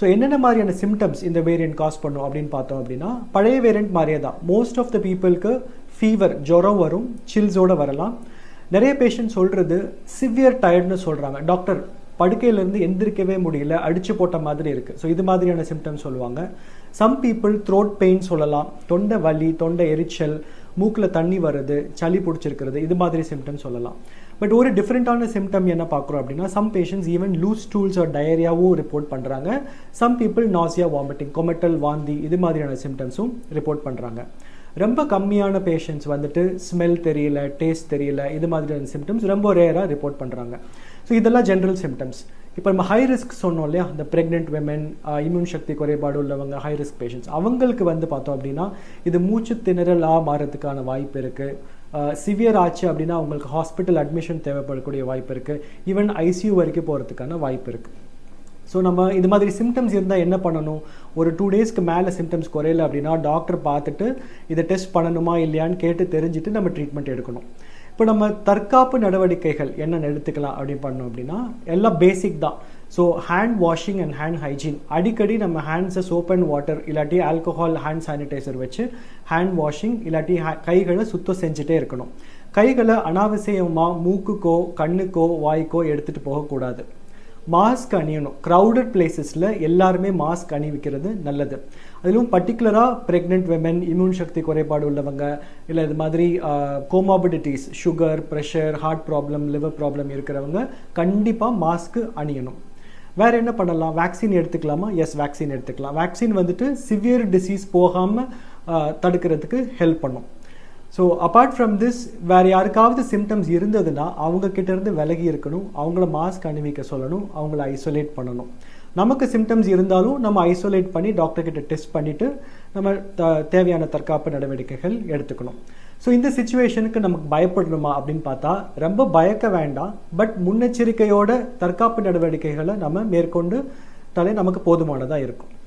So என்னென்ன மாதிரியான symptoms இந்த வேரியன்ட் காஸ் பண்ணும் அப்படின்னு பார்த்தோம் அப்படின்னா, பழைய வேரியன்ட் மாதிரியே தான். மோஸ்ட் ஆஃப் த பீப்புளுக்கு ஃபீவர், ஜுரம் வரும், சில்ஸோடு வரலாம். நிறைய பேஷண்ட் சொல்கிறது சிவியர் டயர்ட்னு சொல்கிறாங்க. டாக்டர் படுக்கையிலேருந்து எந்திரிக்கவே முடியல, அடிச்சு போட்ட மாதிரி இருக்குது. ஸோ இது மாதிரியான சிம்டம்ஸ் சொல்லுவாங்க. சம் பீப்புள் த்ரோட் பெயின் சொல்லலாம், தொண்டை வலி, தொண்டை எரிச்சல், மூக்கில் தண்ணி வருது, சளி பிடிச்சிருக்கிறது, இது மாதிரி சிம்டம்ஸ் சொல்லலாம். பட் ஒரு டிஃப்ரெண்ட்டான சிம்டம் என்ன பார்க்குறோம் அப்படின்னா, some patients even loose stools or டயரியாவும் ரிப்போர்ட் பண்ணுறாங்க. சம் பீப்புள் நாசியா, வாமிட்டிங், கொமட்டல், வாந்தி, இது மாதிரியான சிம்டம்ஸும் ரிப்போர்ட் பண்ணுறாங்க. ரொம்ப கம்மியான பேஷண்ட்ஸ் வந்துட்டு ஸ்மெல் தெரியல, டேஸ்ட் தெரியல, இது மாதிரியான சிம்டம்ஸ் ரொம்ப ரேராக ரிப்போர்ட் பண்ணுறாங்க. ஸோ இதெல்லாம் ஜென்ரல் சிம்டம்ஸ். இப்போ நம்ம ஹை ரிஸ்க் சொன்னோம் இல்லையா, இந்த ப்ரெக்னென்ட் விமென், இம்யூன் சக்தி குறைபாடு உள்ளவங்க, ஹை ரிஸ்க் பேஷண்ட்ஸ், அவங்களுக்கு வந்து பார்த்தோம் அப்படின்னா இது மூச்சு திணறலாக மாறதுக்கான வாய்ப்பு இருக்குது. சிவியர் ஆச்சு அப்படின்னா அவங்களுக்கு ஹாஸ்பிட்டல் அட்மிஷன் தேவைப்படக்கூடிய வாய்ப்பு இருக்குது. ஈவன் ஐசியூ வரைக்கும் போகிறதுக்கான வாய்ப்பு இருக்குது. ஸோ நம்ம இது மாதிரி சிம்டம்ஸ் இருந்தால் என்ன பண்ணணும்? ஒரு 2 டேஸ்க்கு மேலே சிம்டம்ஸ் குறையல அப்படின்னா டாக்டர் பார்த்துட்டு இதை டெஸ்ட் பண்ணணுமா இல்லையான்னு கேட்டு தெரிஞ்சுட்டு நம்ம ட்ரீட்மெண்ட் எடுக்கணும். இப்போ நம்ம தற்காப்பு நடவடிக்கைகள் என்னென்ன எடுத்துக்கலாம் அப்படின்னு பண்ணோம் அப்படின்னா, எல்லாம் பேசிக் தான். So hand washing and hand hygiene, அடிக்கடி நம்ம ஹேண்ட்ஸை சோப் அண்ட் வாட்டர் இல்லாட்டி ஆல்கஹால் ஹேண்ட் சானிடைசர் வச்சு ஹேண்ட் வாஷிங் இல்லாட்டி கைகளை சுத்தம் செஞ்சுட்டே இருக்கணும். கைகளை அனாவசியமாக மூக்குக்கோ கண்ணுக்கோ வாய்க்கோ எடுத்துகிட்டு போகக்கூடாது. மாஸ்க் அணியணும். க்ரௌடட் பிளேசஸில் எல்லாருமே மாஸ்க் அணிவிக்கிறது நல்லது. அதிலும் பர்டிகுலராக ப்ரெக்னென்ட் விமென், இம்யூன் சக்தி குறைபாடு உள்ளவங்க, இல்லை இது மாதிரி comorbidities, sugar, pressure, heart problem, liver problem இருக்கிறவங்க கண்டிப்பாக மாஸ்க்கு அணியணும். வேறு என்ன பண்ணலாம்? வேக்சின் எடுத்துக்கலாமா? எஸ், வேக்சின் எடுத்துக்கலாம். வேக்சின் வந்துட்டு சிவியர் டிசீஸ் போகாமல் தடுக்கிறதுக்கு ஹெல்ப் பண்ணும். ஸோ அப்பார்ட் ஃப்ரம் திஸ், வேறு யாருக்காவது சிம்டம்ஸ் இருந்ததுன்னா அவங்க கிட்டேருந்து விலகி இருக்கணும், அவங்கள மாஸ்க் அணிவிக்க சொல்லணும், அவங்கள ஐசோலேட் பண்ணணும். நமக்கு சிம்டம்ஸ் இருந்தாலும் நம்ம ஐசோலேட் பண்ணி டாக்டர்கிட்ட டெஸ்ட் பண்ணிவிட்டு நம்ம தேவையான தற்காப்பு நடவடிக்கைகள் எடுத்துக்கணும். ஸோ இந்த சிச்சுவேஷனுக்கு நமக்கு பயப்படணுமா அப்படின்னு பார்த்தா ரொம்ப பயக்க வேண்டாம். பட் முன்னெச்சரிக்கையோட தற்காப்பு நடவடிக்கைகளை நம்ம மேற்கொண்டு நமக்கு போதுமானதாக இருக்கும்.